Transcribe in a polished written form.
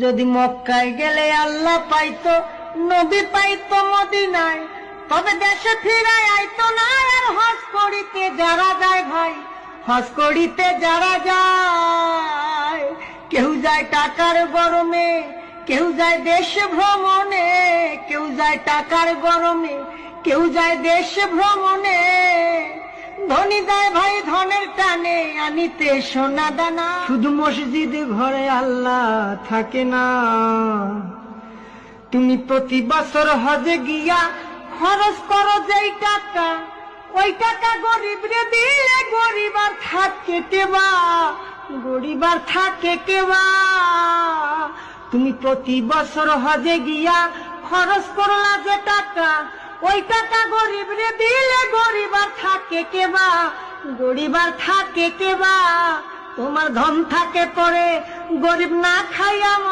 যদি মক্কায় গেলে আল্লাহ পাইতো, নবী পাইতো মদিনায়, তবে দেশে ফিরায় আইতো না। আর হজ করিতে যারা যায় ভাই, হজ করিতে যারা যায়, কেউ যায় টাকার গরমে, কেউ যায় দেশ ভ্রমণে, কেউ যায় টাকার গরমে, কেউ যায় দেশ ভ্রমণে। ধনী যায় ভাই ধনের টানে আনিতে সোনা দানা। শুধু মসজিদে ঘরে আল্লাহ থাকে না। তুমি প্রতি বছর হজে গিয়া খরচ করো যেই টাকা, ওই টাকা গরিব রে দিলে গরিব আর থাকে কেবা, গরিব আর থাকে কেবা। তুমি প্রতি বছর হজে গিয়া খরচ করলা যে টাকা, ওই টাকা গরিব রে দিলে গরিব আর থাকে কেবা, গরিব আর থাকে কেবা। তোমার ধন থাকে পরে গরিব না খাইয়া